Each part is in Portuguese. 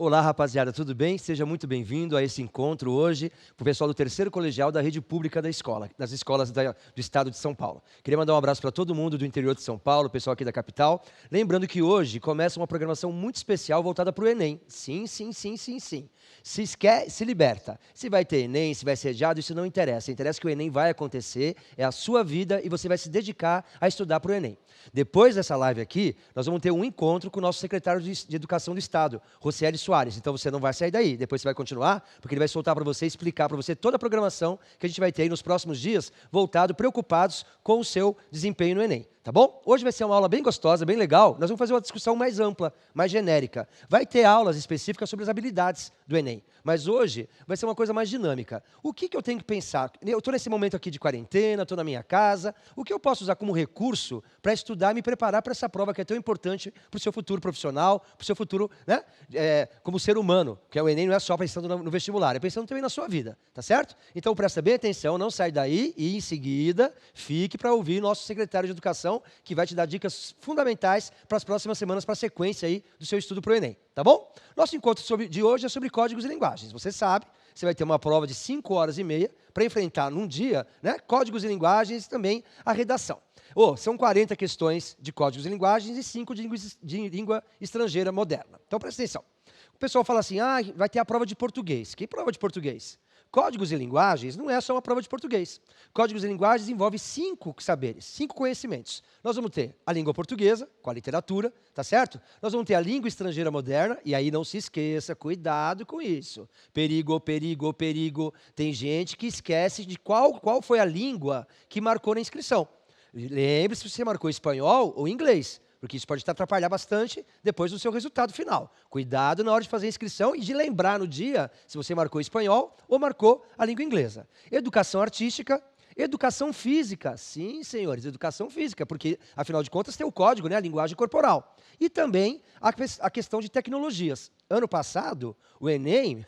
Olá, rapaziada, tudo bem? Seja muito bem-vindo a esse encontro hoje para o pessoal do terceiro colegial da rede pública da escola, das escolas do estado de São Paulo. Queria mandar um abraço para todo mundo do interior de São Paulo, o pessoal aqui da capital. Lembrando que hoje começa uma programação muito especial voltada para o Enem. Sim, sim, sim, sim, sim. Se liberta. Se vai ter Enem, se vai ser adiado, isso não interessa. Interessa que o Enem vai acontecer, é a sua vida e você vai se dedicar a estudar para o Enem. Depois dessa live aqui, nós vamos ter um encontro com o nosso secretário de Educação do Estado, Rocieli Soares. Então você não vai sair daí, depois você vai continuar, porque ele vai soltar para você, explicar para você toda a programação que a gente vai ter aí nos próximos dias, voltado, preocupados com o seu desempenho no Enem. Tá bom? Hoje vai ser uma aula bem gostosa, bem legal. Nós vamos fazer uma discussão mais ampla, mais genérica. Vai ter aulas específicas sobre as habilidades do Enem. Mas hoje vai ser uma coisa mais dinâmica. O que eu tenho que pensar? Eu estou nesse momento aqui de quarentena, estou na minha casa. O que eu posso usar como recurso para estudar e me preparar para essa prova que é tão importante para o seu futuro profissional, para o seu futuro, né, como ser humano? Que o Enem não é só pensando no vestibular, é pensando também na sua vida. Tá certo? Então presta bem atenção, não sai daí e em seguida fique para ouvir nosso secretário de Educação, que vai te dar dicas fundamentais para as próximas semanas, para a sequência aí do seu estudo para o Enem, tá bom? Nosso encontro de hoje é sobre códigos e linguagens. Você sabe, você vai ter uma prova de 5 horas e meia para enfrentar num dia, né, códigos e linguagens e também a redação. São 40 questões de códigos e linguagens e 5 de língua estrangeira moderna. Então presta atenção. O pessoal fala assim, vai ter a prova de português. Que prova de português? Códigos e linguagens não é só uma prova de português. Códigos e linguagens envolve 5 saberes, 5 conhecimentos. Nós vamos ter a língua portuguesa, com a literatura, tá certo? Nós vamos ter a língua estrangeira moderna, e aí não se esqueça, cuidado com isso. Perigo, perigo, perigo. Tem gente que esquece de qual foi a língua que marcou na inscrição. Lembre-se se você marcou espanhol ou inglês, porque isso pode te atrapalhar bastante depois do seu resultado final. Cuidado na hora de fazer a inscrição e de lembrar no dia se você marcou espanhol ou marcou a língua inglesa. Educação artística, educação física. Sim, senhores, educação física, porque, afinal de contas, tem o código, né, a linguagem corporal. E também a questão de tecnologias. Ano passado, o Enem,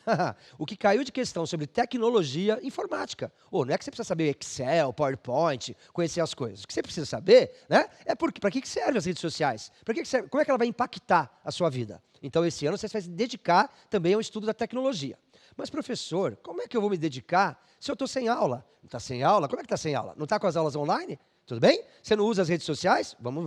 o que caiu de questão sobre tecnologia informática. Não é que você precisa saber Excel, PowerPoint, conhecer as coisas. O que você precisa saber, né, é para que servem as redes sociais? Como é que ela vai impactar a sua vida? Então, esse ano, você vai se dedicar também ao estudo da tecnologia. Mas, professor, como é que eu vou me dedicar se eu estou sem aula? Não está sem aula? Como é que está sem aula? Não está com as aulas online? Tudo bem? Você não usa as redes sociais? Vamos,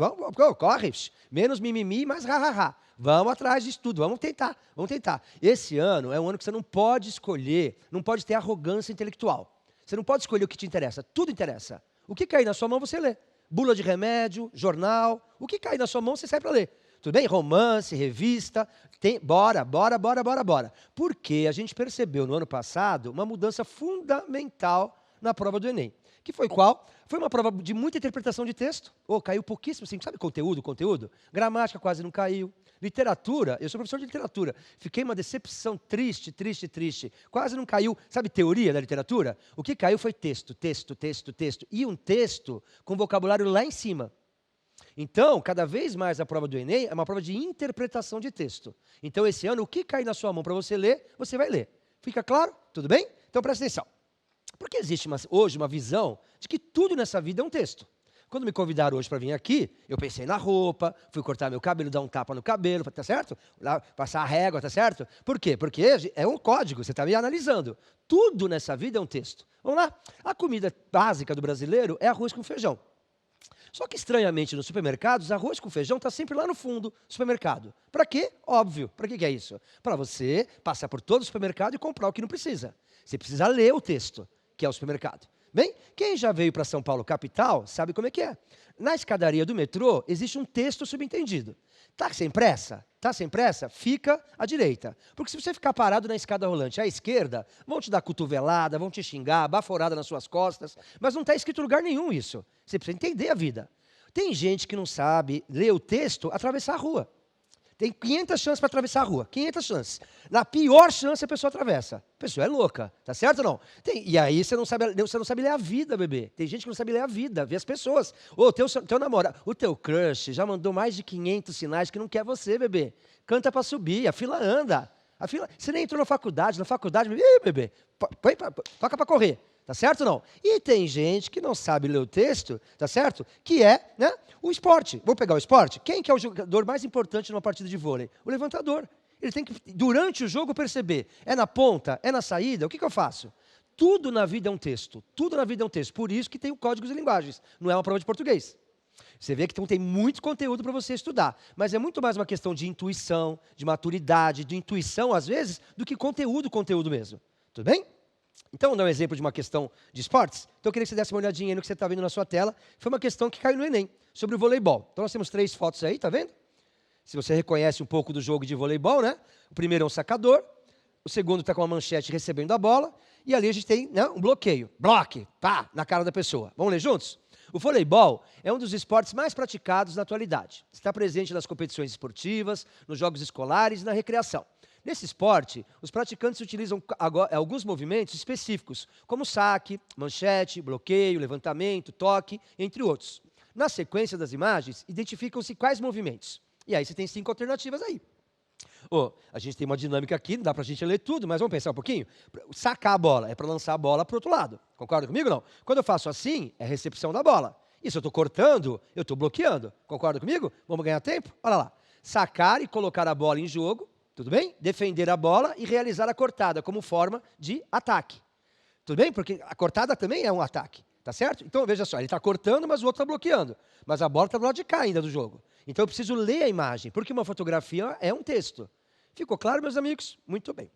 corre. Menos mimimi, mais ha. Vamos atrás de estudo, vamos tentar. Esse ano é um ano que você não pode escolher, não pode ter arrogância intelectual. Você não pode escolher o que te interessa, tudo interessa. O que cair na sua mão, você lê. Bula de remédio, jornal, o que cair na sua mão, você sai para ler. Tudo bem? Romance, revista, bora. Porque a gente percebeu no ano passado uma mudança fundamental na prova do Enem. Que foi qual? Foi uma prova de muita interpretação de texto. Caiu pouquíssimo, assim, sabe conteúdo? Gramática quase não caiu. Literatura, eu sou professor de literatura. Fiquei uma decepção triste. Quase não caiu, sabe, teoria da literatura? O que caiu foi texto. E um texto com vocabulário lá em cima. Então, cada vez mais a prova do Enem é uma prova de interpretação de texto. Então, esse ano, o que cair na sua mão para você ler, você vai ler. Fica claro? Tudo bem? Então, presta atenção. Porque existe hoje uma visão de que tudo nessa vida é um texto. Quando me convidaram hoje para vir aqui, eu pensei na roupa, fui cortar meu cabelo, dar um tapa no cabelo, tá certo? Lá, passar a régua, tá certo? Por quê? Porque é um código, você está me analisando. Tudo nessa vida é um texto. Vamos lá? A comida básica do brasileiro é arroz com feijão. Só que, estranhamente, nos supermercados, arroz com feijão está sempre lá no fundo do supermercado. Para quê? Óbvio. Para que é isso? Para você passar por todo o supermercado e comprar o que não precisa. Você precisa ler o texto, que é o supermercado. Bem, quem já veio para São Paulo capital sabe como é que é. Na escadaria do metrô existe um texto subentendido. Tá sem pressa? Fica à direita. Porque se você ficar parado na escada rolante à esquerda, vão te dar cotovelada, vão te xingar, baforada nas suas costas, mas não está escrito em lugar nenhum isso. Você precisa entender a vida. Tem gente que não sabe ler o texto, atravessar a rua. Tem 500 chances para atravessar a rua, 500 chances. Na pior chance, a pessoa atravessa. A pessoa é louca, tá certo ou não? E aí você não sabe ler a vida, bebê. Tem gente que não sabe ler a vida, ver as pessoas. Teu namorado, o teu crush já mandou mais de 500 sinais que não quer você, bebê. Canta para subir, a fila anda. Você nem entrou na faculdade, bebê, toca para correr. Tá certo ou não? E tem gente que não sabe ler o texto, tá certo? Que é, né, o esporte. Vou pegar o esporte. Quem que é o jogador mais importante numa partida de vôlei? O levantador. Ele tem que, durante o jogo, perceber, é na ponta, é na saída, o que eu faço? Tudo na vida é um texto, tudo na vida é um texto. Por isso que tem o códigos e linguagens, não é uma prova de português. Você vê que então, tem muito conteúdo para você estudar, mas é muito mais uma questão de intuição, de maturidade, de intuição, às vezes, do que conteúdo mesmo. Tudo bem? Então, vamos dar um exemplo de uma questão de esportes. Então, eu queria que você desse uma olhadinha aí no que você está vendo na sua tela. Foi uma questão que caiu no Enem, sobre o voleibol. Então, nós temos 3 fotos aí, tá vendo? Se você reconhece um pouco do jogo de voleibol, né? O primeiro é um sacador, o segundo está com uma manchete recebendo a bola, e ali a gente tem, né, um bloqueio. Bloque, pá, na cara da pessoa. Vamos ler juntos? O voleibol é um dos esportes mais praticados na atualidade. Está presente nas competições esportivas, nos jogos escolares e na recreação. Nesse esporte, os praticantes utilizam alguns movimentos específicos, como saque, manchete, bloqueio, levantamento, toque, entre outros. Na sequência das imagens, identificam-se quais movimentos. E aí você tem 5 alternativas aí. A gente tem uma dinâmica aqui, não dá para a gente ler tudo, mas vamos pensar um pouquinho. Sacar a bola é para lançar a bola para o outro lado. Concorda comigo ou não? Quando eu faço assim, é recepção da bola. E se eu estou cortando, eu estou bloqueando. Concorda comigo? Vamos ganhar tempo? Olha lá. Sacar e colocar a bola em jogo, tudo bem? Defender a bola e realizar a cortada como forma de ataque. Tudo bem? Porque a cortada também é um ataque. Tá certo? Então, veja só, ele está cortando, mas o outro está bloqueando. Mas a bola está do lado de cá ainda do jogo. Então, eu preciso ler a imagem, porque uma fotografia é um texto. Ficou claro, meus amigos? Muito bem.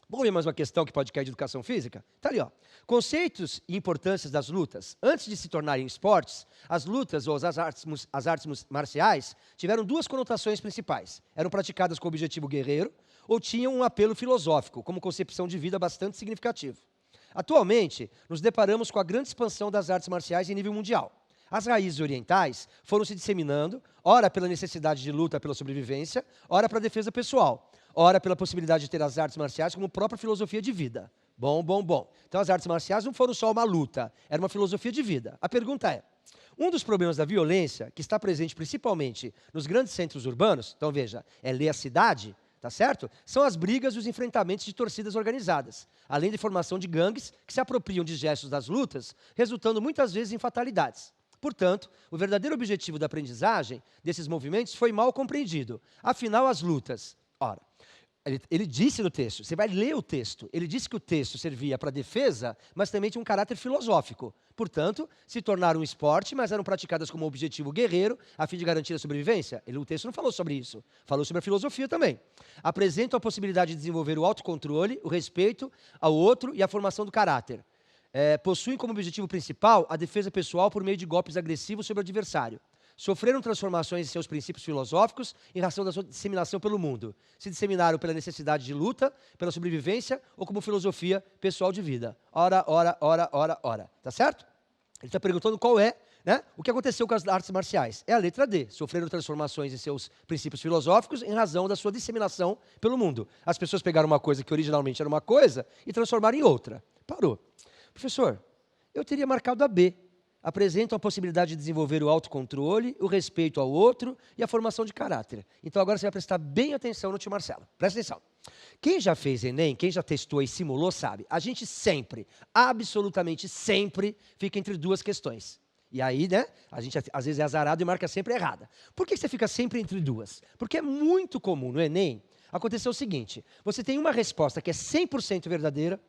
Vamos ver mais uma questão que pode cair de educação física? Está ali, ó. Conceitos e importâncias das lutas. Antes de se tornarem esportes, as lutas ou as artes marciais tiveram 2 conotações principais. Eram praticadas com objetivo guerreiro ou tinham um apelo filosófico, como concepção de vida bastante significativo. Atualmente, nos deparamos com a grande expansão das artes marciais em nível mundial. As raízes orientais foram se disseminando, ora pela necessidade de luta pela sobrevivência, ora para a defesa pessoal, ora pela possibilidade de ter as artes marciais como própria filosofia de vida. Bom. Então, as artes marciais não foram só uma luta, era uma filosofia de vida. A pergunta é, um dos problemas da violência, que está presente principalmente nos grandes centros urbanos, então veja, é ler a cidade, tá certo? São as brigas e os enfrentamentos de torcidas organizadas, além de formação de gangues que se apropriam de gestos das lutas, resultando muitas vezes em fatalidades. Portanto, o verdadeiro objetivo da aprendizagem desses movimentos foi mal compreendido. Afinal, as lutas... Ora, ele disse no texto, você vai ler o texto, ele disse que o texto servia para defesa, mas também tinha um caráter filosófico. Portanto, se tornaram um esporte, mas eram praticadas como objetivo guerreiro, a fim de garantir a sobrevivência. O texto não falou sobre isso, falou sobre a filosofia também. Apresentam a possibilidade de desenvolver o autocontrole, o respeito ao outro e a formação do caráter. Possuem como objetivo principal a defesa pessoal por meio de golpes agressivos sobre o adversário. Sofreram transformações em seus princípios filosóficos em razão da sua disseminação pelo mundo. Se disseminaram pela necessidade de luta, pela sobrevivência ou como filosofia pessoal de vida. Ora. Tá certo? Ele está perguntando qual é, né, o que aconteceu com as artes marciais. É a letra D. Sofreram transformações em seus princípios filosóficos em razão da sua disseminação pelo mundo. As pessoas pegaram uma coisa que originalmente era uma coisa e transformaram em outra. Parou. Professor, eu teria marcado a B. Apresentam a possibilidade de desenvolver o autocontrole, o respeito ao outro e a formação de caráter. Então agora você vai prestar bem atenção no tio Marcelo. Presta atenção. Quem já fez Enem, quem já testou e simulou, sabe, a gente sempre, absolutamente sempre, fica entre 2 questões. E aí, né, a gente às vezes é azarado e marca sempre errada. Por que você fica sempre entre 2? Porque é muito comum no Enem acontecer o seguinte, você tem uma resposta que é 100% verdadeira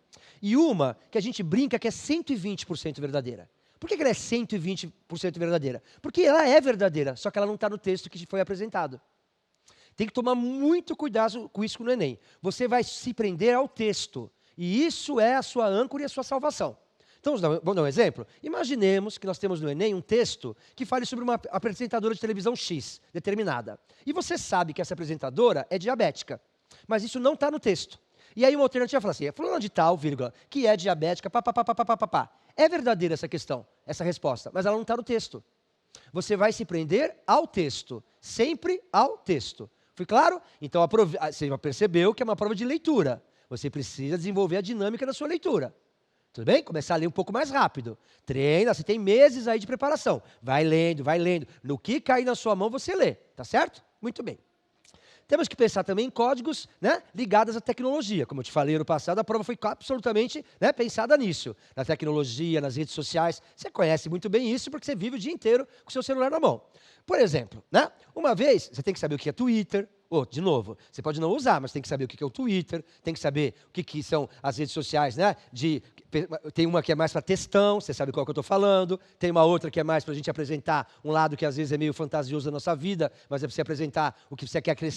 e uma que a gente brinca que é 120% verdadeira. Por que ela é 120% verdadeira? Porque ela é verdadeira, só que ela não está no texto que foi apresentado. Tem que tomar muito cuidado com isso no Enem. Você vai se prender ao texto, e isso é a sua âncora e a sua salvação. Então, vamos dar um exemplo? Imaginemos que nós temos no Enem um texto que fale sobre uma apresentadora de televisão X, determinada. E você sabe que essa apresentadora é diabética, mas isso não está no texto. E aí uma alternativa fala assim, é fulano de tal, vírgula, que é diabética, papapá. É verdadeira essa questão, essa resposta, mas ela não está no texto. Você vai se prender ao texto, sempre ao texto. Foi claro? Então você já percebeu que é uma prova de leitura. Você precisa desenvolver a dinâmica da sua leitura. Tudo bem? Começar a ler um pouco mais rápido. Treina, você tem meses aí de preparação. Vai lendo. No que cair na sua mão, você lê. Tá certo? Muito bem. Temos que pensar também em códigos, né, ligados à tecnologia. Como eu te falei no passado, a prova foi absolutamente, né, pensada nisso. Na tecnologia, nas redes sociais. Você conhece muito bem isso porque você vive o dia inteiro com o seu celular na mão. Por exemplo, né, uma vez, você tem que saber o que é Twitter, De novo, você pode não usar, mas tem que saber o que é o Twitter, tem que saber o que são as redes sociais, né? Tem uma que é mais para textão, você sabe qual que eu estou falando. Tem uma outra que é mais para a gente apresentar um lado que às vezes é meio fantasioso da nossa vida, mas é para você apresentar o que você quer, que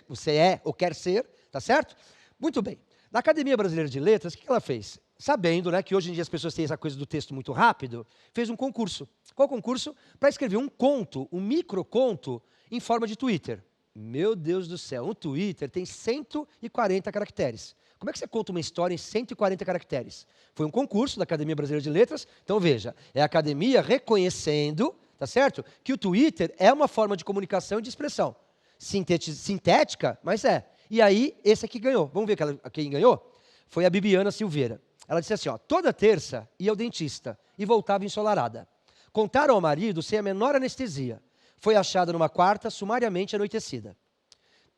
você é ou quer ser, tá certo? Muito bem. Na Academia Brasileira de Letras, o que ela fez? Sabendo, né, que hoje em dia as pessoas têm essa coisa do texto muito rápido, fez um concurso. Qual concurso? Para escrever um conto, um microconto, em forma de Twitter. Meu Deus do céu, um Twitter tem 140 caracteres. Como é que você conta uma história em 140 caracteres? Foi um concurso da Academia Brasileira de Letras. Então, veja, é a academia reconhecendo, tá certo? Que o Twitter é uma forma de comunicação e de expressão. Sintética, mas é. E aí, esse aqui ganhou. Vamos ver quem ganhou? Foi a Bibiana Silveira. Ela disse assim, toda terça ia ao dentista e voltava ensolarada. Contaram ao marido sem a menor anestesia. Foi achada numa quarta, sumariamente anoitecida.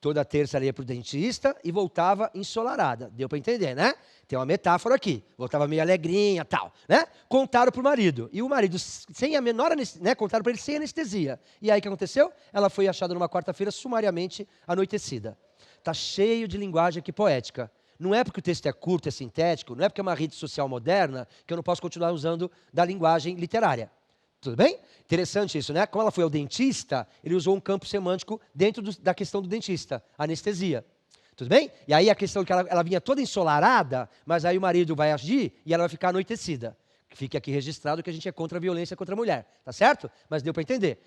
Toda terça ela ia para o dentista e voltava ensolarada. Deu para entender, né? Tem uma metáfora aqui. Voltava meio alegrinha, tal, né? Contaram para o marido. E o marido, sem a menor anestesia, né? Contaram para ele sem anestesia. E aí o que aconteceu? Ela foi achada numa quarta-feira, sumariamente anoitecida. Está cheio de linguagem aqui poética. Não é porque o texto é curto, é sintético, não é porque é uma rede social moderna que eu não posso continuar usando da linguagem literária. Tudo bem? Interessante isso, né? Como ela foi ao dentista, ele usou um campo semântico dentro da questão do dentista, anestesia. Tudo bem? E aí a questão que ela vinha toda ensolarada, mas aí o marido vai agir e ela vai ficar anoitecida. Fique aqui registrado que a gente é contra a violência contra a mulher, tá certo? Mas deu para entender.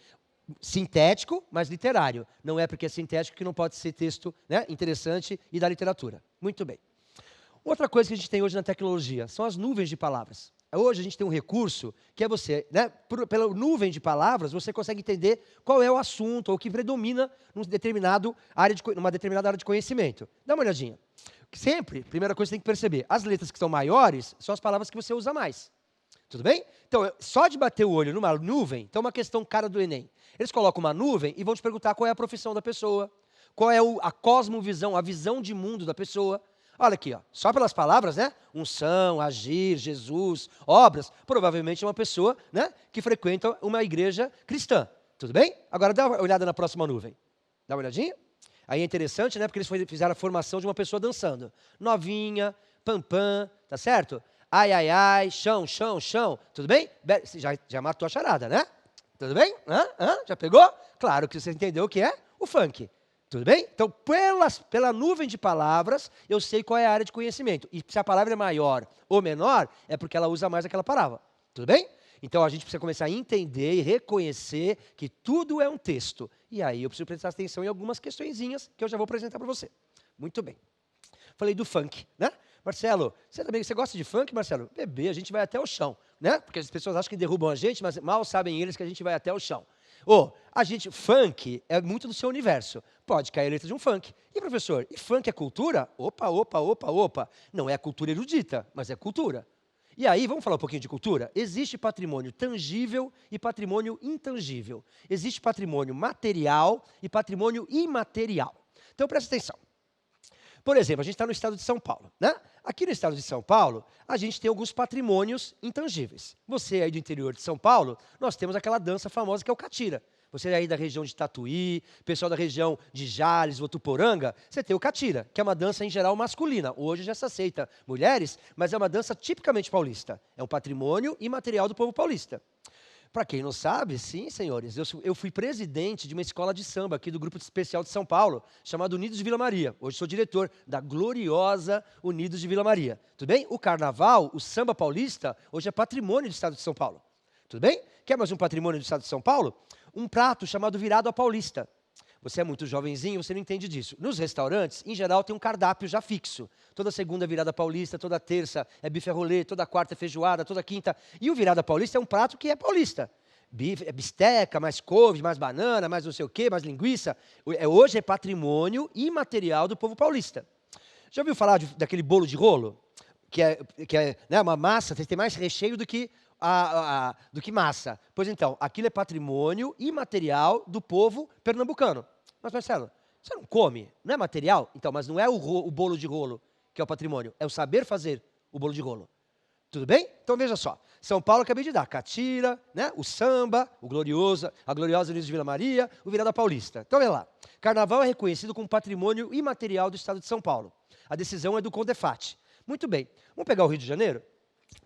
Sintético, mas literário. Não é porque é sintético que não pode ser texto, né, interessante e da literatura. Muito bem. Outra coisa que a gente tem hoje na tecnologia são as nuvens de palavras. Hoje a gente tem um recurso que é você, né, pela nuvem de palavras, você consegue entender qual é o assunto ou o que predomina numa determinada área de conhecimento. Dá uma olhadinha. Sempre, primeira coisa que você tem que perceber, as letras que são maiores são as palavras que você usa mais. Tudo bem? Então, só de bater o olho numa nuvem, então uma questão cara do Enem. Eles colocam uma nuvem e vão te perguntar qual é a profissão da pessoa, qual é a cosmovisão, a visão de mundo da pessoa. Olha aqui, só pelas palavras, né? Unção, agir, Jesus, obras. Provavelmente é uma pessoa, né, que frequenta uma igreja cristã. Tudo bem? Agora dá uma olhada na próxima nuvem. Dá uma olhadinha? Aí é interessante, né? Porque eles fizeram a formação de uma pessoa dançando. Novinha, pam, tá certo? Ai, ai, ai, chão, chão, chão. Tudo bem? Já matou a charada, né? Tudo bem? Já pegou? Claro que você entendeu o que é o funk. Tudo bem? Então, pela nuvem de palavras, eu sei qual é a área de conhecimento. E se a palavra é maior ou menor, é porque ela usa mais aquela palavra. Tudo bem? Então, a gente precisa começar a entender e reconhecer que tudo é um texto. E aí, eu preciso prestar atenção em algumas questõezinhas que eu já vou apresentar para você. Muito bem. Falei do funk, né? Marcelo, você gosta de funk, Marcelo? Bebê, a gente vai até o chão, né? Porque as pessoas acham que derrubam a gente, mas mal sabem eles que a gente vai até o chão. Funk é muito do seu universo. Pode cair a letra de um funk. E, professor, e funk é cultura? Opa. Não é cultura erudita, mas é cultura. E aí, vamos falar um pouquinho de cultura? Existe patrimônio tangível e patrimônio intangível. Existe patrimônio material e patrimônio imaterial. Então, presta atenção. Por exemplo, a gente está no estado de São Paulo, né? Aqui no estado de São Paulo, a gente tem alguns patrimônios intangíveis. Você aí do interior de São Paulo, nós temos aquela dança famosa que é o catira. Você aí da região de Tatuí, pessoal da região de Jales, Votuporanga, você tem o catira, que é uma dança em geral masculina. Hoje já se aceita mulheres, mas é uma dança tipicamente paulista. É um patrimônio imaterial do povo paulista. Para quem não sabe, sim, senhores, eu fui presidente de uma escola de samba aqui do Grupo Especial de São Paulo, chamado Unidos de Vila Maria. Hoje sou diretor da gloriosa Unidos de Vila Maria. Tudo bem? O carnaval, o samba paulista, hoje é patrimônio do estado de São Paulo. Tudo bem? Quer mais um patrimônio do estado de São Paulo? Um prato chamado virado à paulista. Você é muito jovenzinho, você não entende disso. Nos restaurantes, em geral, tem um cardápio já fixo. Toda segunda é virada paulista, toda terça é bife à rolê, toda quarta é feijoada, toda quinta. E o virada paulista é um prato que é paulista. Bisteca, mais couve, mais banana, mais não sei o quê, mais linguiça. Hoje é patrimônio imaterial do povo paulista. Já ouviu falar daquele bolo de rolo? Que é né, uma massa, tem mais recheio do que massa. Pois então, aquilo é patrimônio imaterial do povo pernambucano. Mas, Marcelo, você não come? Não é material? Então, mas não é o bolo de rolo que é o patrimônio, é o saber fazer o bolo de rolo. Tudo bem? Então veja só. São Paulo acabei de dar. Catira, né? O samba, a gloriosa Elis de Vila Maria, o Virada Paulista. Então veja lá. Carnaval é reconhecido como patrimônio imaterial do Estado de São Paulo. A decisão é do CONDEFAT. Muito bem. Vamos pegar o Rio de Janeiro?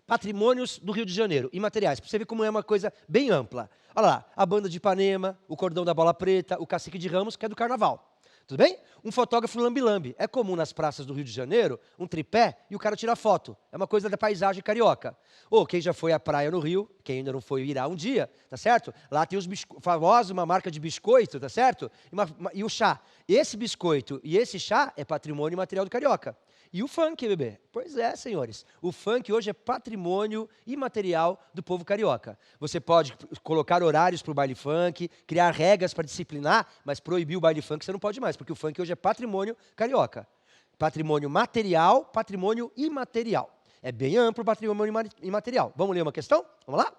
Patrimônios do Rio de Janeiro, imateriais, para você ver como é uma coisa bem ampla. Olha lá, a banda de Ipanema, o cordão da Bola Preta, o cacique de Ramos, que é do Carnaval. Tudo bem? Um fotógrafo lambi-lambi. É comum nas praças do Rio de Janeiro, um tripé e o cara tira foto. É uma coisa da paisagem carioca. Ou quem já foi à praia no Rio, quem ainda não foi, irá um dia, tá certo? Lá tem os famosos, uma marca de biscoito, tá certo? E o chá. Esse biscoito e esse chá é patrimônio imaterial do carioca. E o funk, bebê? Pois é, senhores. O funk hoje é patrimônio imaterial do povo carioca. Você pode colocar horários para o baile funk, criar regras para disciplinar, mas proibir o baile funk você não pode mais, porque o funk hoje é patrimônio carioca. Patrimônio material, patrimônio imaterial. É bem amplo o patrimônio imaterial. Vamos ler uma questão? Vamos lá?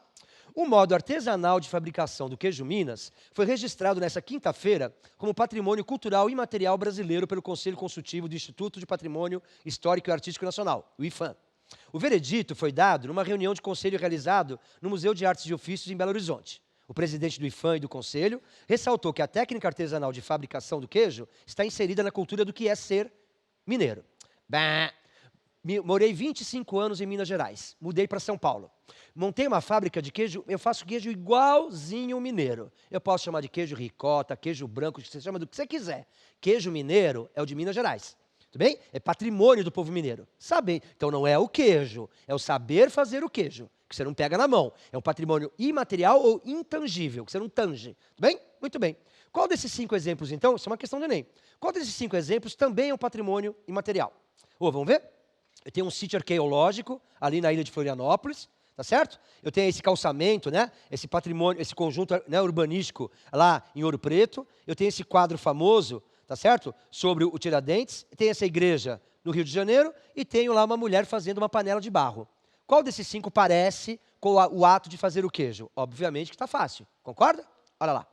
O modo artesanal de fabricação do queijo Minas foi registrado nesta quinta-feira como Patrimônio Cultural Imaterial Brasileiro pelo Conselho Consultivo do Instituto de Patrimônio Histórico e Artístico Nacional, o IPHAN. O veredito foi dado numa reunião de conselho realizado no Museu de Artes e Ofícios em Belo Horizonte. O presidente do IPHAN e do conselho ressaltou que a técnica artesanal de fabricação do queijo está inserida na cultura do que é ser mineiro. Morei 25 anos em Minas Gerais, mudei para São Paulo. Montei uma fábrica de queijo, eu faço queijo igualzinho mineiro. Eu posso chamar de queijo ricota, queijo branco, você chama do que você quiser. Queijo mineiro é o de Minas Gerais, tudo bem? É patrimônio do povo mineiro. Sabe? Então não é o queijo, é o saber fazer o queijo, que você não pega na mão. É um patrimônio imaterial ou intangível, que você não tange. Tudo bem? Muito bem. Qual desses 5 exemplos, então? Isso é uma questão do Enem. Qual desses 5 exemplos também é um patrimônio imaterial? Vamos ver? Eu tenho um sítio arqueológico ali na ilha de Florianópolis, tá certo? Eu tenho esse calçamento, né? Esse patrimônio, esse conjunto, né, urbanístico lá em Ouro Preto. Eu tenho esse quadro famoso, tá certo? Sobre o Tiradentes. Tenho essa igreja no Rio de Janeiro e tenho lá uma mulher fazendo uma panela de barro. Qual desses 5 parece com o ato de fazer o queijo? Obviamente que está fácil. Concorda? Olha lá.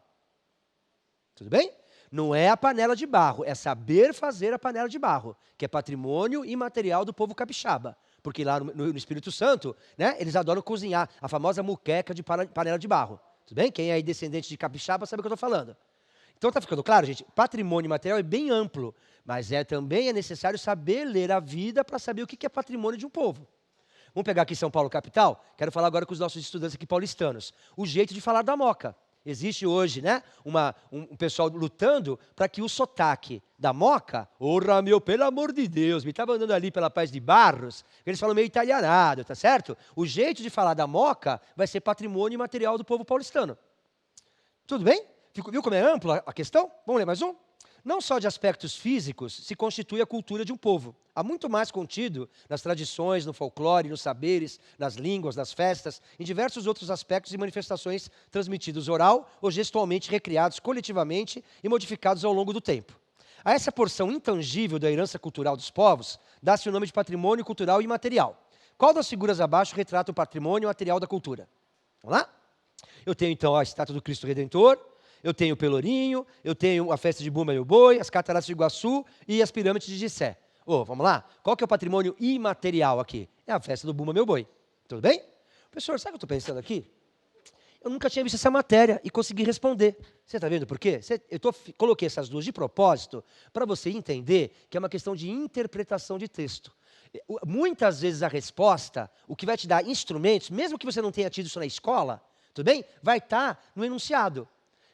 Tudo bem? Não é a panela de barro, é saber fazer a panela de barro, que é patrimônio imaterial do povo capixaba. Porque lá no Espírito Santo, né, eles adoram cozinhar, a famosa muqueca de panela de barro. Tudo bem? Quem é aí descendente de capixaba sabe o que eu estou falando. Então está ficando claro, gente? Patrimônio imaterial é bem amplo, mas também é necessário saber ler a vida para saber o que é patrimônio de um povo. Vamos pegar aqui São Paulo, capital? Quero falar agora com os nossos estudantes aqui paulistanos. O jeito de falar da Moca. Existe hoje, né, um pessoal lutando para que o sotaque da Moca, ora meu, pelo amor de Deus, me estava andando ali pela Paz de Barros, eles falam meio italianado, tá certo? O jeito de falar da Moca vai ser patrimônio imaterial do povo paulistano. Tudo bem? Viu como é ampla a questão? Vamos ler mais um? Não só de aspectos físicos se constitui a cultura de um povo. Há muito mais contido nas tradições, no folclore, nos saberes, nas línguas, nas festas, em diversos outros aspectos e manifestações transmitidos oral ou gestualmente recriados coletivamente e modificados ao longo do tempo. A essa porção intangível da herança cultural dos povos, dá-se o nome de patrimônio cultural imaterial. Qual das figuras abaixo retrata o patrimônio material da cultura? Vamos lá? Eu tenho então a estátua do Cristo Redentor, eu tenho o Pelourinho, eu tenho a festa de Bumba Meu Boi, as cataratas de Iguaçu e as pirâmides de Gizé. Vamos lá? Qual que é o patrimônio imaterial aqui? É a festa do Bumba Meu Boi. Tudo bem? Professor, sabe o que eu estou pensando aqui? Eu nunca tinha visto essa matéria e consegui responder. Você está vendo por quê? Coloquei essas duas de propósito para você entender que é uma questão de interpretação de texto. Muitas vezes a resposta, o que vai te dar instrumentos, mesmo que você não tenha tido isso na escola, tudo bem? Vai estar no enunciado.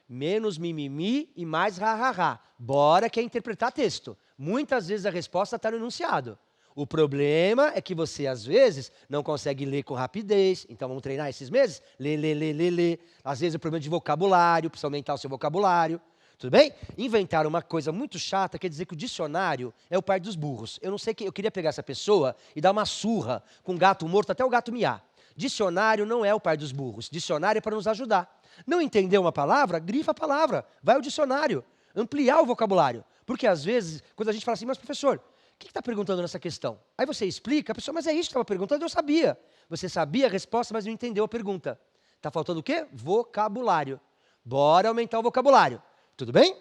Menos mimimi e mais ha-ha-ha. Bora que é interpretar texto. Muitas vezes a resposta está no enunciado. O problema é que você, às vezes, não consegue ler com rapidez. Então, vamos treinar esses meses? Lê. Às vezes, é problema de vocabulário, precisa aumentar o seu vocabulário. Tudo bem? Inventaram uma coisa muito chata, quer dizer que o dicionário é o pai dos burros. Eu não sei, eu queria pegar essa pessoa e dar uma surra com um gato morto até o gato miar. Dicionário não é o pai dos burros. Dicionário é para nos ajudar. Não entendeu uma palavra? Grifa a palavra. Vai ao dicionário. Ampliar o vocabulário. Porque, às vezes, quando a gente fala assim, mas professor, o que está perguntando nessa questão? Aí você explica, a pessoa, mas é isso que estava perguntando, eu sabia. Você sabia a resposta, mas não entendeu a pergunta. Está faltando o quê? Vocabulário. Bora aumentar o vocabulário. Tudo bem?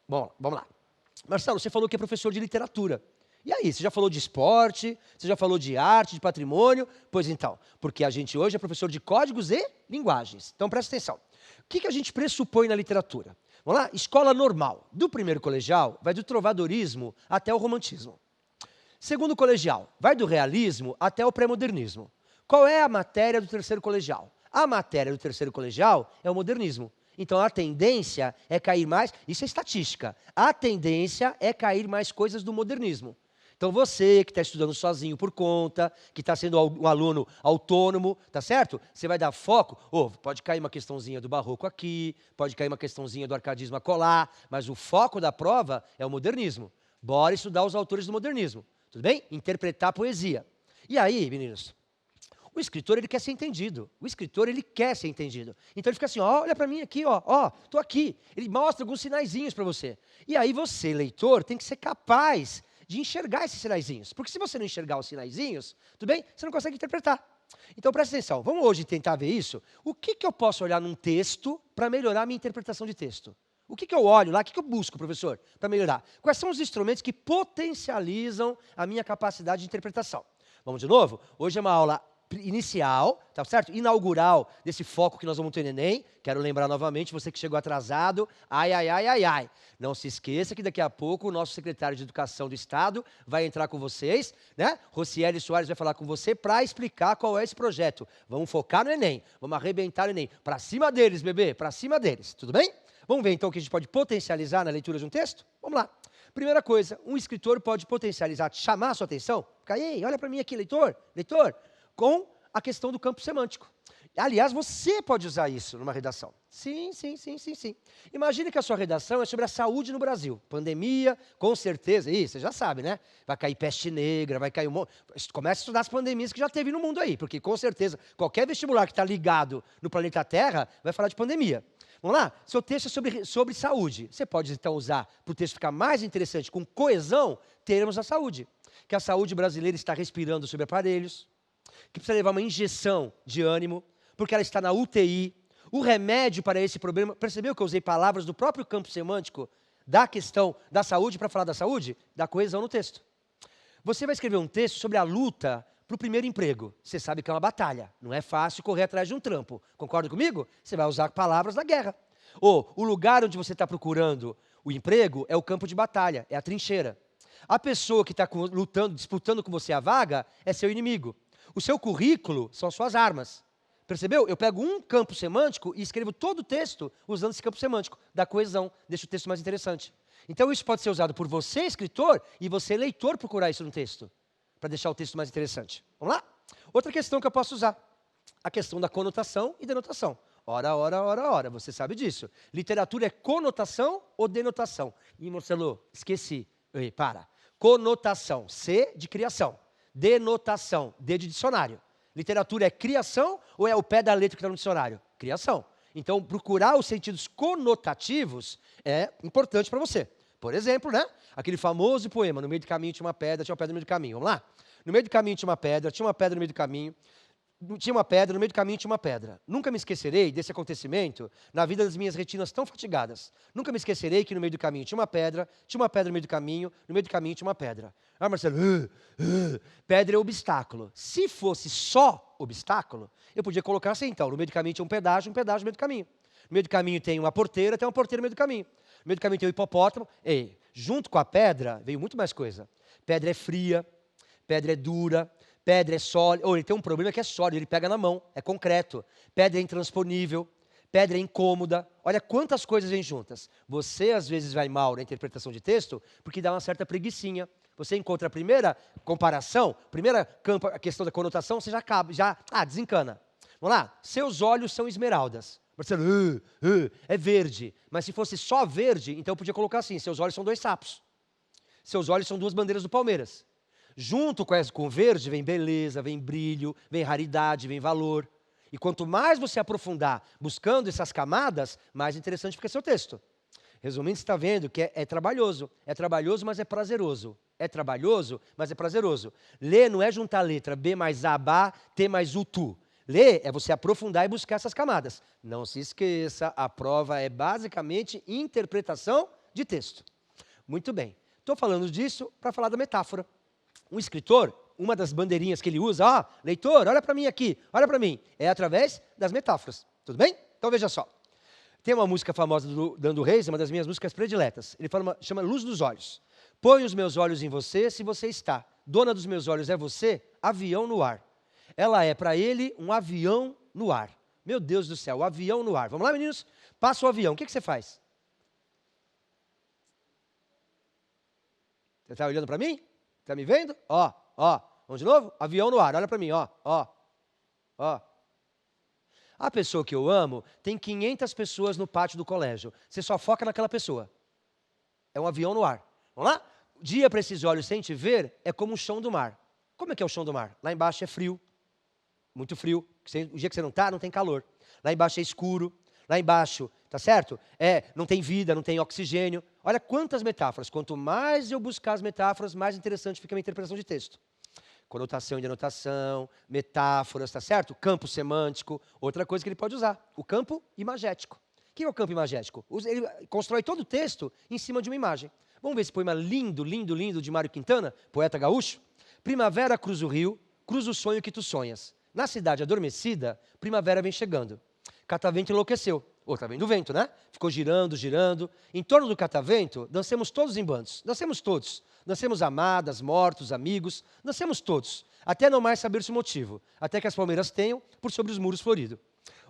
Bom, vamos lá. Marcelo, você falou que é professor de literatura. E aí, você já falou de esporte, você já falou de arte, de patrimônio? Pois então, porque a gente hoje é professor de códigos e linguagens. Então presta atenção. O que a gente pressupõe na literatura? Vamos lá? Escola normal. Do primeiro colegial, vai do trovadorismo até o romantismo. Segundo colegial, vai do realismo até o pré-modernismo. Qual é a matéria do terceiro colegial? A matéria do terceiro colegial é o modernismo. Então a tendência é cair mais, isso é estatística, a tendência é cair mais coisas do modernismo. Então você que está estudando sozinho por conta, que está sendo um aluno autônomo, tá certo? Você vai dar foco, pode cair uma questãozinha do barroco aqui, pode cair uma questãozinha do arcadismo acolá, mas o foco da prova é o modernismo. Bora estudar os autores do modernismo, tudo bem? Interpretar a poesia. E aí, meninos, o escritor, ele quer ser entendido. O escritor, ele quer ser entendido. Então ele fica assim, olha para mim aqui, tô aqui. Ele mostra alguns sinaizinhos para você. E aí você, leitor, tem que ser capaz de enxergar esses sinaizinhos. Porque se você não enxergar os sinaizinhos, tudo bem? Você não consegue interpretar. Então presta atenção, vamos hoje tentar ver isso. O que eu posso olhar num texto para melhorar a minha interpretação de texto? O que eu olho lá, o que eu busco, professor, para melhorar? Quais são os instrumentos que potencializam a minha capacidade de interpretação? Vamos de novo? Hoje é uma aula inicial, tá certo? Inaugural desse foco que nós vamos ter no Enem. Quero lembrar novamente, você que chegou atrasado, ai. Não se esqueça que daqui a pouco o nosso secretário de Educação do Estado vai entrar com vocês, né? Rocieli Soares vai falar com você para explicar qual é esse projeto. Vamos focar no Enem, vamos arrebentar o Enem. Para cima deles, bebê, para cima deles, tudo bem? Vamos ver então o que a gente pode potencializar na leitura de um texto? Vamos lá. Primeira coisa, um escritor pode potencializar, chamar a sua atenção. Fica, ei, olha para mim aqui, leitor, com a questão do campo semântico. Aliás, você pode usar isso numa redação. Sim. Imagine que a sua redação é sobre a saúde no Brasil. Pandemia, com certeza, você já sabe, né? Vai cair peste negra, vai cair um monte. Comece a estudar as pandemias que já teve no mundo aí, porque com certeza qualquer vestibular que está ligado no planeta Terra vai falar de pandemia. Vamos lá? Seu texto é sobre saúde. Você pode então usar, para o texto ficar mais interessante, com coesão, termos da saúde. Que a saúde brasileira está respirando sobre aparelhos, que precisa levar uma injeção de ânimo, porque ela está na UTI. O remédio para esse problema, percebeu que eu usei palavras do próprio campo semântico da questão da saúde para falar da saúde? Da coesão no texto. Você vai escrever um texto sobre a luta para o primeiro emprego. Você sabe que é uma batalha, não é fácil correr atrás de um trampo. Concorda comigo? Você vai usar palavras da guerra. Ou o lugar onde você está procurando o emprego é o campo de batalha, é a trincheira. A pessoa que está lutando, disputando com você a vaga, é seu inimigo. O seu currículo são suas armas. Percebeu? Eu pego um campo semântico e escrevo todo o texto usando esse campo semântico, da coesão, deixa o texto mais interessante. Então isso pode ser usado por você, escritor, e você, leitor, procurar isso no texto, para deixar o texto mais interessante. Vamos lá? Outra questão que eu posso usar, a questão da conotação e denotação. Ora, você sabe disso. Literatura é conotação ou denotação? Ih, Marcelo, esqueci. Ei, para. Conotação, C de criação. Denotação, D de dicionário. Literatura é criação ou é o pé da letra que está no dicionário? Criação. Então, procurar os sentidos conotativos é importante para você. Por exemplo, né? Aquele famoso poema, no meio do caminho tinha uma pedra no meio do caminho. Vamos lá? No meio do caminho tinha uma pedra no meio do caminho. Tinha uma pedra, no meio do caminho tinha uma pedra. Nunca me esquecerei desse acontecimento na vida das minhas retinas tão fatigadas. Nunca me esquecerei que no meio do caminho tinha uma pedra no meio do caminho tinha uma pedra. Ah, Marcelo, pedra é obstáculo. Se fosse só obstáculo, eu podia colocar assim, então, no meio do caminho tinha um pedágio no meio do caminho. No meio do caminho tem uma porteira, tem uma porteira no meio do caminho. No meio do caminho tem um hipopótamo. Ei, junto com a pedra veio muito mais coisa. Pedra é fria, pedra é dura, pedra é sólida, ou ele tem um problema que é sólido, ele pega na mão, é concreto. Pedra é intransponível, pedra é incômoda. Olha quantas coisas vêm juntas. Você, às vezes, vai mal na interpretação de texto, porque dá uma certa preguicinha. Você encontra a primeira comparação, a questão da conotação, você já desencana. Vamos lá? Seus olhos são esmeraldas. Marcelo, é verde. Mas se fosse só verde, então eu podia colocar assim, seus olhos são 2 sapos. Seus olhos são 2 bandeiras do Palmeiras. Junto com o verde vem beleza, vem brilho, vem raridade, vem valor. E quanto mais você aprofundar buscando essas camadas, mais interessante fica seu texto. Resumindo, você está vendo que é trabalhoso. É trabalhoso, mas é prazeroso. É trabalhoso, mas é prazeroso. Ler não é juntar letra B mais A, Bá, T mais U, Tu. Ler é você aprofundar e buscar essas camadas. Não se esqueça, a prova é basicamente interpretação de texto. Muito bem. Estou falando disso para falar da metáfora. Um escritor, uma das bandeirinhas que ele usa, leitor, olha para mim aqui, olha para mim, é através das metáforas. Tudo bem? Então veja só. Tem uma música famosa do Nando Reis, uma das minhas músicas prediletas. Ele chama Luz dos Olhos. Põe os meus olhos em você, se você está. Dona dos meus olhos é você, avião no ar. Ela é para ele um avião no ar. Meu Deus do céu, o avião no ar. Vamos lá, meninos? Passa o avião. O que você faz? Você está olhando para mim? Está me vendo? Vamos de novo? Avião no ar. Olha para mim, ó. A pessoa que eu amo tem 500 pessoas no pátio do colégio. Você só foca naquela pessoa. É um avião no ar. Vamos lá? O dia para esses olhos sem te ver é como o chão do mar. Como é que é o chão do mar? Lá embaixo é frio. Muito frio. O dia que você não está, não tem calor. Lá embaixo é escuro. Lá embaixo, tá certo? Não tem vida, não tem oxigênio. Olha quantas metáforas. Quanto mais eu buscar as metáforas, mais interessante fica a minha interpretação de texto. Conotação e denotação, metáforas, tá certo? Campo semântico. Outra coisa que ele pode usar, o campo imagético. O que é o campo imagético? Ele constrói todo o texto em cima de uma imagem. Vamos ver esse poema lindo, lindo, lindo de Mário Quintana, poeta gaúcho? Primavera cruza o rio, cruza o sonho que tu sonhas. Na cidade adormecida, primavera vem chegando. Catavento enlouqueceu. Tá vendo o vento, né? Ficou girando, girando. Em torno do catavento, dancemos todos em bandos. Dancemos todos. Dancemos amadas, mortos, amigos. Dancemos todos. Até não mais saber-se o motivo. Até que as palmeiras tenham por sobre os muros florido.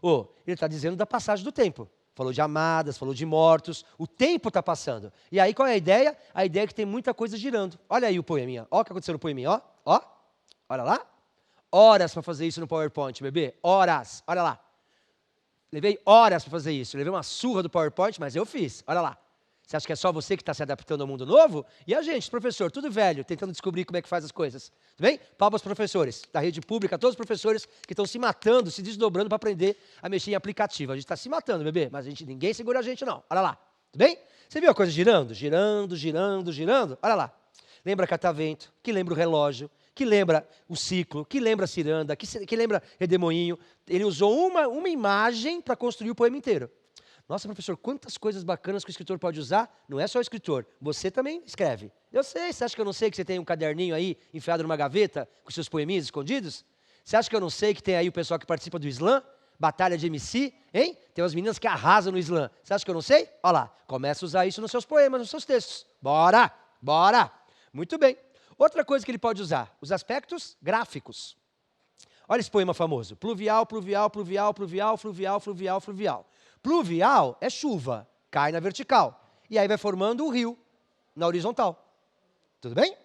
Ele está dizendo da passagem do tempo. Falou de amadas, falou de mortos. O tempo está passando. E aí qual é a ideia? A ideia é que tem muita coisa girando. Olha aí o poeminha. Olha o que aconteceu no poeminha. Olha lá. Horas para fazer isso no PowerPoint, bebê. Horas. Olha lá. Levei horas para fazer isso. Levei uma surra do PowerPoint, mas eu fiz. Olha lá. Você acha que é só você que está se adaptando ao mundo novo? E a gente, professor, tudo velho, tentando descobrir como é que faz as coisas. Tudo bem? Palmas para os professores da rede pública, todos os professores que estão se matando, se desdobrando para aprender a mexer em aplicativo. A gente está se matando, bebê, mas ninguém segura a gente não. Olha lá. Tudo bem? Você viu a coisa girando? Girando, girando, girando. Olha lá. Lembra catavento, que lembra o relógio, que lembra o ciclo, que lembra a ciranda, que lembra redemoinho. Ele usou uma imagem para construir o poema inteiro. Nossa, professor, quantas coisas bacanas que o escritor pode usar. Não é só o escritor, você também escreve. Eu sei, você acha que eu não sei que você tem um caderninho aí enfiado numa gaveta com seus poeminhas escondidos? Você acha que eu não sei que tem aí o pessoal que participa do slam? Batalha de MC, hein? Tem umas meninas que arrasam no slam. Você acha que eu não sei? Olha lá, começa a usar isso nos seus poemas, nos seus textos. Bora, bora. Muito bem. Outra coisa que ele pode usar, os aspectos gráficos. Olha esse poema famoso. Pluvial, pluvial, pluvial, pluvial, fluvial, fluvial, fluvial. Pluvial é chuva, cai na vertical. E aí vai formando o rio na horizontal. Tudo bem?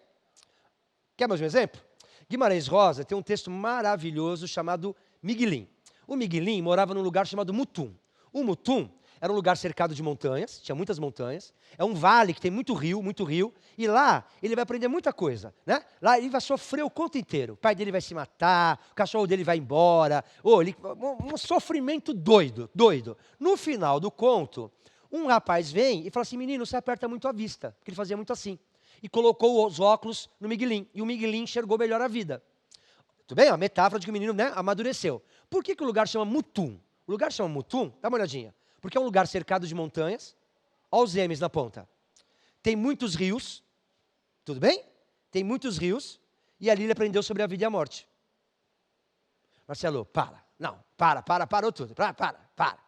Quer mais um exemplo? Guimarães Rosa tem um texto maravilhoso chamado Miguelim. O Miguelim morava num lugar chamado Mutum. O Mutum era um lugar cercado de montanhas, tinha muitas montanhas. É um vale que tem muito rio, e lá ele vai aprender muita coisa, né? Lá ele vai sofrer o conto inteiro. O pai dele vai se matar, o cachorro dele vai embora. Um sofrimento doido, doido. No final do conto, um rapaz vem e fala assim, menino, você aperta muito a vista, porque ele fazia muito assim. E colocou os óculos no Miguelim, e o Miguelim enxergou melhor a vida. Tudo bem? A metáfora de que o menino, né, amadureceu. Por que o lugar chama Mutum? O lugar chama Mutum, dá uma olhadinha. Porque é um lugar cercado de montanhas. Olha os M's na ponta. Tem muitos rios. Tudo bem? Tem muitos rios. E ali ele aprendeu sobre a vida e a morte. Marcelo, para. Não, parou tudo. Para.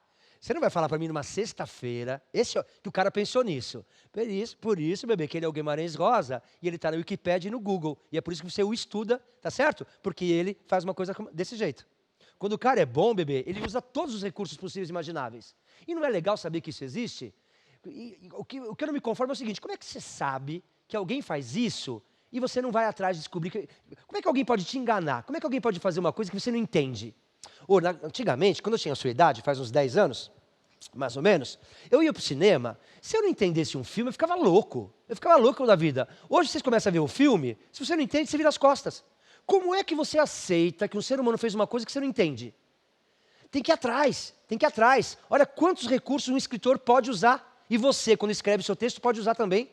Você não vai falar para mim numa sexta-feira que o cara pensou nisso. Por isso, bebê, que ele é o Guimarães Rosa e ele está na Wikipédia e no Google. E é por isso que você o estuda, tá certo? Porque ele faz uma coisa desse jeito. Quando o cara é bom, bebê, ele usa todos os recursos possíveis e imagináveis. E não é legal saber que isso existe? O que eu não me conformo é o seguinte, como é que você sabe que alguém faz isso e você não vai atrás de descobrir? Como é que alguém pode te enganar? Como é que alguém pode fazer uma coisa que você não entende? Antigamente, quando eu tinha a sua idade, faz uns 10 anos, mais ou menos, eu ia para o cinema, se eu não entendesse um filme, eu ficava louco. Eu ficava louco da vida. Hoje vocês começam a ver um filme, se você não entende, você vira as costas. Como é que você aceita que um ser humano fez uma coisa que você não entende? Tem que ir atrás, tem que ir atrás. Olha quantos recursos um escritor pode usar. E você, quando escreve seu texto, pode usar também.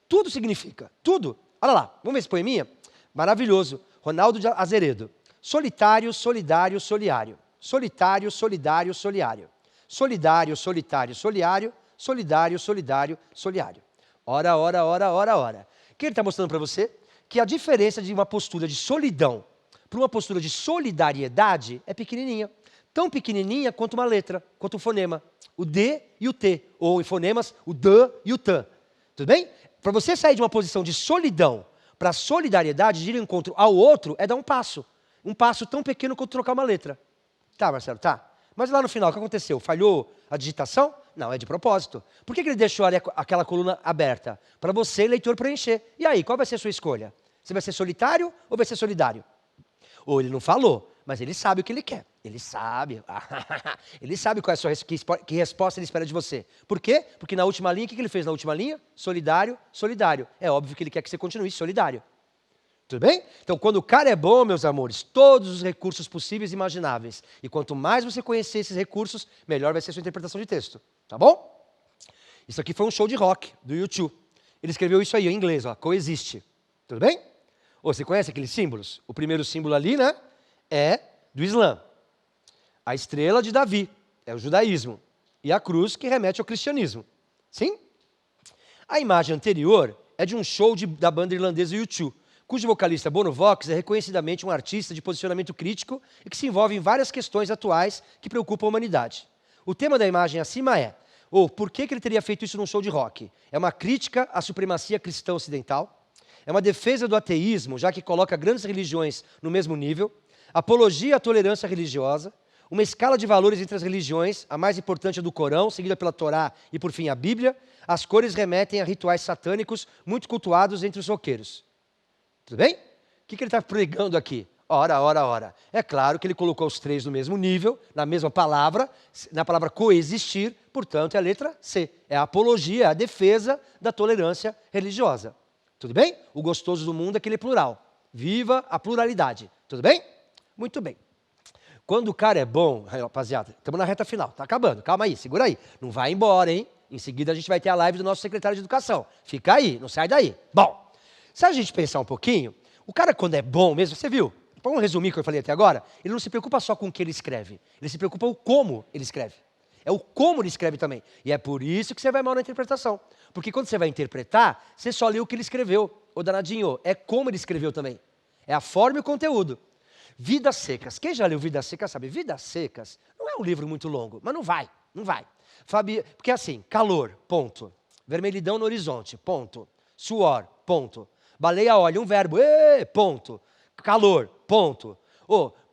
Tudo significa, tudo. Olha lá, vamos ver esse poeminha? Maravilhoso. Ronaldo de Azeredo. Solitário, solidário, soliário. Solitário, solidário, soliário. Solidário, solitário, soliário. Solidário, solidário, soliário. Ora. O que ele está mostrando para você? que a diferença de uma postura de solidão para uma postura de solidariedade é pequenininha. Tão pequenininha quanto uma letra, quanto um fonema. O D e o T, ou em fonemas, o D e o T. Tudo bem? Para você sair de uma posição de solidão para solidariedade, de ir ao encontro ao outro, é dar um passo. Um passo tão pequeno quanto trocar uma letra. Tá, Marcelo, tá. Mas lá no final, o que aconteceu? Falhou a digitação? Não, é de propósito. Por que ele deixou ali aquela coluna aberta? Para você, leitor, preencher. E aí, qual vai ser a sua escolha? Você vai ser solitário ou vai ser solidário? Ou ele não falou, mas ele sabe o que ele quer. Ele sabe. Ele sabe qual é a sua que resposta ele espera de você. Por quê? Porque na última linha, o que ele fez na última linha? Solidário, solidário. É óbvio que ele quer que você continue solidário. Tudo bem? Então, quando o cara é bom, meus amores, todos os recursos possíveis e imagináveis. E quanto mais você conhecer esses recursos, melhor vai ser a sua interpretação de texto. Tá bom? Isso aqui foi um show de rock do YouTube. Ele escreveu isso aí em inglês, ó, coexiste. Tudo bem? Você conhece aqueles símbolos? O primeiro símbolo ali, né, é do Islã. A estrela de Davi é o judaísmo. E a cruz que remete ao cristianismo. Sim? A imagem anterior é de um show da banda irlandesa U2, cujo vocalista Bono Vox é reconhecidamente um artista de posicionamento crítico e que se envolve em várias questões atuais que preocupam a humanidade. O tema da imagem acima é, por que ele teria feito isso num show de rock? É uma crítica à supremacia cristã ocidental? É uma defesa do ateísmo, já que coloca grandes religiões no mesmo nível, apologia à tolerância religiosa, uma escala de valores entre as religiões, a mais importante é do Corão, seguida pela Torá e, por fim, a Bíblia. As cores remetem a rituais satânicos muito cultuados entre os roqueiros. Tudo bem? O que ele está pregando aqui? Ora, ora, ora. É claro que ele colocou os três no mesmo nível, na mesma palavra, na palavra coexistir, portanto, é a letra C. É a apologia, é a defesa da tolerância religiosa. Tudo bem? O gostoso do mundo é que ele é plural. Viva a pluralidade. Tudo bem? Muito bem. Quando o cara é bom, rapaziada, estamos na reta final, tá acabando, calma aí, segura aí. Não vai embora, hein? Em seguida a gente vai ter a live do nosso secretário de educação. Fica aí, não sai daí. Bom, se a gente pensar um pouquinho, o cara quando é bom mesmo, você viu? Vamos resumir o que eu falei até agora? Ele não se preocupa só com o que ele escreve, ele se preocupa com o como ele escreve. É o como ele escreve também. E é por isso que você vai mal na interpretação. Porque quando você vai interpretar, você só lê o que ele escreveu. Ô danadinho, é como ele escreveu também. É a forma e o conteúdo. Vidas Secas. Quem já leu Vidas Secas sabe, Vidas Secas não é um livro muito longo, mas não vai. Porque assim, calor, ponto. Vermelhidão no horizonte, ponto. Suor, ponto. Baleia olha, um verbo, ponto. Calor, ponto.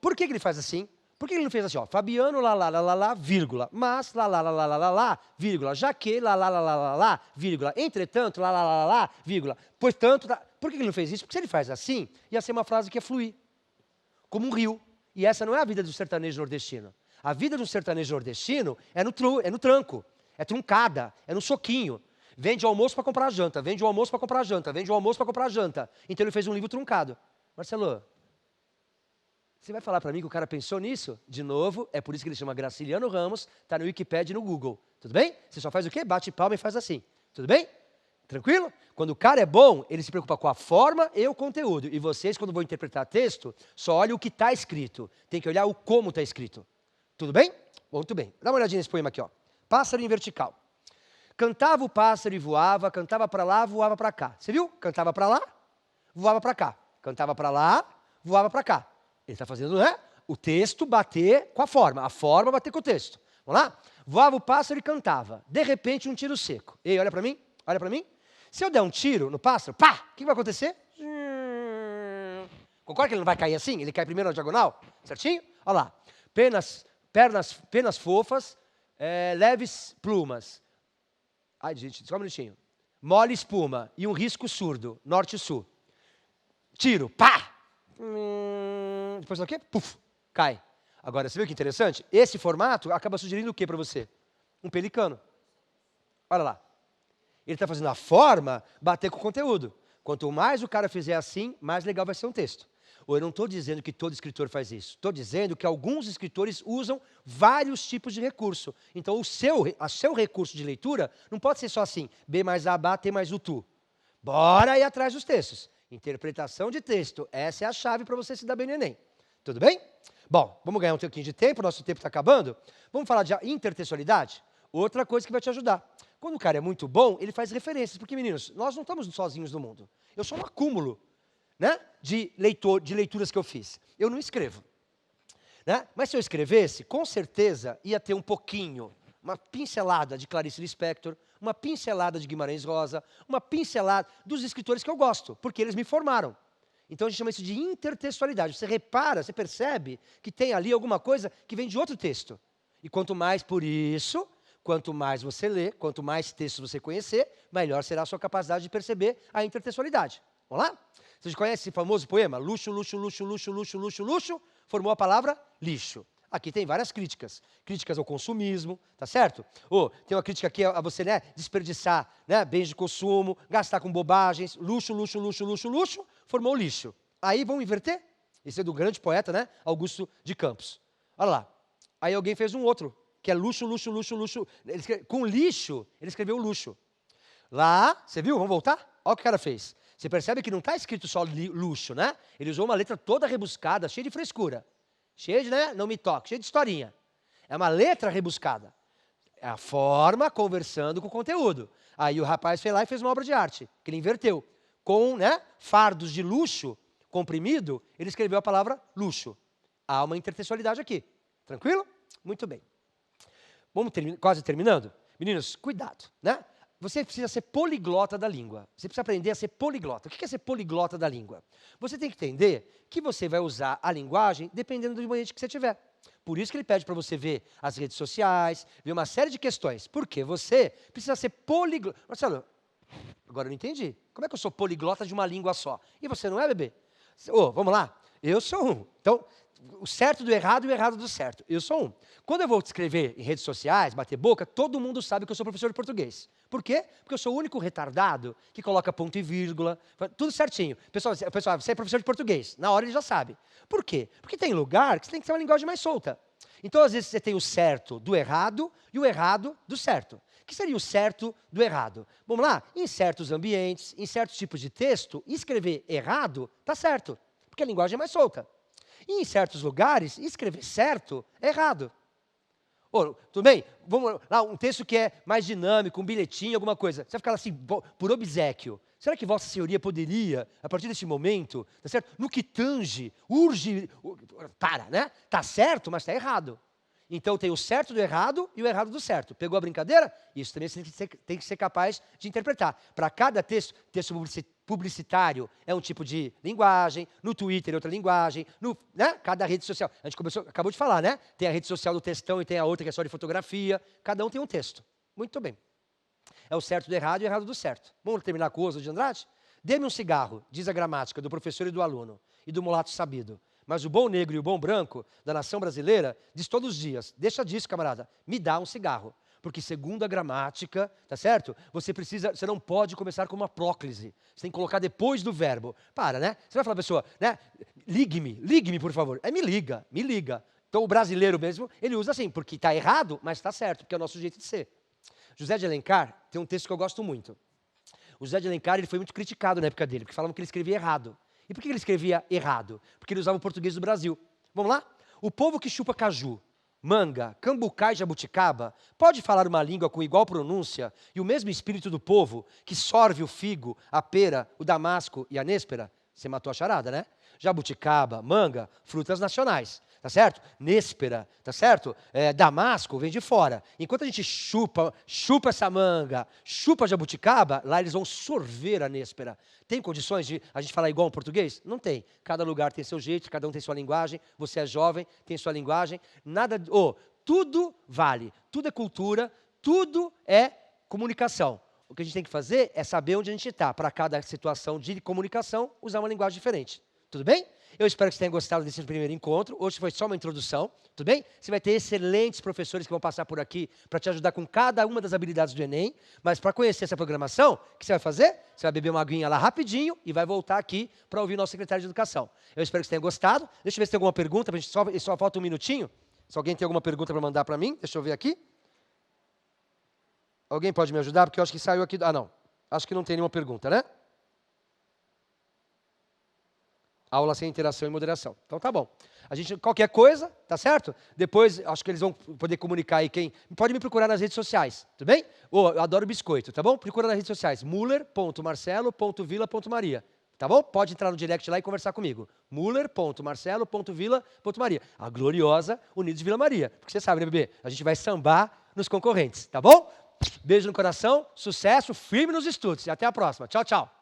Por que ele faz assim? Por que ele não fez assim, ó, Fabiano, lá, vírgula, mas, lá, vírgula, já que, lá, vírgula, entretanto, lá, vírgula, portanto, por que ele não fez isso? Porque se ele faz assim, ia ser uma frase que ia fluir, como um rio. E essa não é a vida do sertanejo nordestino. A vida do sertanejo nordestino é no tranco, é truncada, é no soquinho. Vende o almoço para comprar a janta, vende o almoço para comprar a janta, vende o almoço para comprar a janta. Então ele fez um livro truncado. Marcelo, você vai falar para mim que o cara pensou nisso? De novo, é por isso que ele chama Graciliano Ramos, está no Wikipedia e no Google. Tudo bem? Você só faz o quê? Bate palma e faz assim. Tudo bem? Tranquilo? Quando o cara é bom, ele se preocupa com a forma e o conteúdo. E vocês, quando vão interpretar texto, só olham o que está escrito. Tem que olhar o como está escrito. Tudo bem? Muito bem. Dá uma olhadinha nesse poema aqui, ó. Pássaro em vertical. Cantava o pássaro e voava, cantava para lá, voava para cá. Você viu? Cantava para lá, voava para cá. Cantava para lá, voava para cá. Ele está fazendo, né? O texto bater com a forma bater com o texto. Vamos lá? Voava o pássaro e cantava. De repente, um tiro seco. Ei, olha para mim, olha para mim. Se eu der um tiro no pássaro, pá, o que vai acontecer? Concorda que ele não vai cair assim? Ele cai primeiro na diagonal? Certinho? Olha lá. Penas fofas, leves plumas. Ai, gente, só um minutinho. Mole espuma e um risco surdo, norte e sul. Tiro, pá! Depois o quê? Puf, cai. Agora, você viu que interessante? Esse formato acaba sugerindo o que para você? Um pelicano. Olha lá. Ele está fazendo a forma bater com o conteúdo. Quanto mais o cara fizer assim, mais legal vai ser um texto. Ou eu não estou dizendo que todo escritor faz isso. Estou dizendo que alguns escritores usam vários tipos de recurso. Então, o seu recurso de leitura não pode ser só assim, B mais A, B, T mais o tu. Bora ir atrás dos textos. Interpretação de texto, essa é a chave para você se dar bem no Enem. Tudo bem? Bom, vamos ganhar um pouquinho de tempo, nosso tempo está acabando. Vamos falar de intertextualidade? Outra coisa que vai te ajudar. Quando o cara é muito bom, ele faz referências, porque, meninos, nós não estamos sozinhos no mundo. Eu sou um acúmulo né, de leituras que eu fiz. Eu não escrevo. Né? Mas se eu escrevesse, com certeza ia ter um pouquinho, uma pincelada de Clarice Lispector, uma pincelada de Guimarães Rosa, uma pincelada dos escritores que eu gosto, porque eles me formaram. Então a gente chama isso de intertextualidade. Você repara, você percebe que tem ali alguma coisa que vem de outro texto. E quanto mais por isso, quanto mais você lê, quanto mais textos você conhecer, melhor será a sua capacidade de perceber a intertextualidade. Vamos lá? Vocês conhecem esse famoso poema? Luxo, luxo, luxo, luxo, luxo, luxo, luxo, formou a palavra lixo. Aqui tem várias críticas. Críticas ao consumismo, tá certo? Tem uma crítica aqui a você, né, desperdiçar, né, bens de consumo, gastar com bobagens, luxo, luxo, luxo, luxo, luxo, formou lixo. Aí vamos inverter? Esse é do grande poeta, né, Augusto de Campos. Olha lá. Aí alguém fez um outro, que é luxo, luxo, luxo, luxo. Com lixo, ele escreveu luxo. Lá, você viu? Vamos voltar? Olha o que o cara fez. Você percebe que não está escrito só luxo, né? Ele usou uma letra toda rebuscada, cheia de frescura. Cheia de, né? Não me toque, cheia de historinha. É uma letra rebuscada. É a forma conversando com o conteúdo. Aí o rapaz foi lá e fez uma obra de arte, que ele inverteu. Com, né, fardos de luxo comprimido, ele escreveu a palavra luxo. Há uma intertextualidade aqui. Tranquilo? Muito bem. Vamos quase terminando? Meninos, cuidado, né? Você precisa ser poliglota da língua. Você precisa aprender a ser poliglota. O que é ser poliglota da língua? Você tem que entender que você vai usar a linguagem dependendo do ambiente que você tiver. Por isso que ele pede para você ver as redes sociais, ver uma série de questões. Porque você precisa ser poliglota. Marcelo, agora eu não entendi. Como é que eu sou poliglota de uma língua só? E você não é, bebê? Vamos lá? Eu sou um. Então, o certo do errado e o errado do certo. Eu sou um. Quando eu vou escrever em redes sociais, bater boca, todo mundo sabe que eu sou professor de português. Por quê? Porque eu sou o único retardado que coloca ponto e vírgula, tudo certinho. Pessoal, você é professor de português. Na hora ele já sabe. Por quê? Porque tem lugar que você tem que ter uma linguagem mais solta. Então, às vezes, você tem o certo do errado e o errado do certo. O que seria o certo do errado? Vamos lá? Em certos ambientes, em certos tipos de texto, escrever errado está certo, porque a linguagem é mais solta. E em certos lugares, escrever certo é errado. Tudo bem? Vamos lá, um texto que é mais dinâmico, um bilhetinho, alguma coisa. Você vai ficar assim, por obséquio. Será que Vossa Senhoria poderia, a partir desse momento, tá certo? No que tange, urge, né? Tá certo, mas está errado. Então tem o certo do errado e o errado do certo. Pegou a brincadeira? Isso também você tem que ser capaz de interpretar. Para cada texto publicitário é um tipo de linguagem, no Twitter é outra linguagem, né? Cada rede social. A gente acabou de falar, né? Tem a rede social do textão e tem a outra que é só de fotografia. Cada um tem um texto. Muito bem. É o certo do errado e o errado do certo. Vamos terminar com o Oswald de Andrade? Dê-me um cigarro, diz a gramática do professor e do aluno, e do mulato sabido. Mas o bom negro e o bom branco da nação brasileira diz todos os dias, deixa disso, camarada, me dá um cigarro. Porque segundo a gramática, tá certo? Você não pode começar com uma próclise. Você tem que colocar depois do verbo. Para, né? Você vai falar para a pessoa, né? Ligue-me, por favor. Me liga. Então o brasileiro mesmo, ele usa assim, porque está errado, mas está certo, porque é o nosso jeito de ser. José de Alencar tem um texto que eu gosto muito. O José de Alencar ele foi muito criticado na época dele, porque falavam que ele escrevia errado. E por que ele escrevia errado? Porque ele usava o português do Brasil. Vamos lá? O povo que chupa caju, manga, cambucá e jabuticaba pode falar uma língua com igual pronúncia e o mesmo espírito do povo que sorve o figo, a pera, o damasco e a nêspera? Você matou a charada, né? Jabuticaba, manga, frutas nacionais, tá certo? Nêspera, tá certo? Damasco vem de fora. Enquanto a gente chupa essa manga, chupa a jabuticaba, lá eles vão sorver a nêspera. Tem condições de a gente falar igual em português? Não tem. Cada lugar tem seu jeito, cada um tem sua linguagem. Você é jovem, tem sua linguagem. Tudo vale. Tudo é cultura, tudo é comunicação. O que a gente tem que fazer é saber onde a gente está. Para cada situação de comunicação, usar uma linguagem diferente. Tudo bem? Eu espero que você tenha gostado desse primeiro encontro. Hoje foi só uma introdução, tudo bem? Você vai ter excelentes professores que vão passar por aqui para te ajudar com cada uma das habilidades do Enem. Mas para conhecer essa programação, o que você vai fazer? Você vai beber uma aguinha lá rapidinho e vai voltar aqui para ouvir o nosso secretário de Educação. Eu espero que você tenha gostado. Deixa eu ver se tem alguma pergunta. Só falta um minutinho. Se alguém tem alguma pergunta para mandar para mim, deixa eu ver aqui. Alguém pode me ajudar? Porque eu acho que saiu aqui... Ah, não. Acho que não tem nenhuma pergunta, né? Aula sem interação e moderação. Então tá bom. A gente, qualquer coisa, tá certo? Depois, acho que eles vão poder comunicar aí quem... Pode me procurar nas redes sociais, tudo bem? Eu adoro biscoito, tá bom? Procura nas redes sociais. muller.marcelo.vila.maria. tá bom? Pode entrar no direct lá e conversar comigo. muller.marcelo.vila.maria. A gloriosa Unidos de Vila Maria. Porque você sabe, né, bebê? A gente vai sambar nos concorrentes, tá bom? Beijo no coração, sucesso, firme nos estudos. E até a próxima. Tchau, tchau.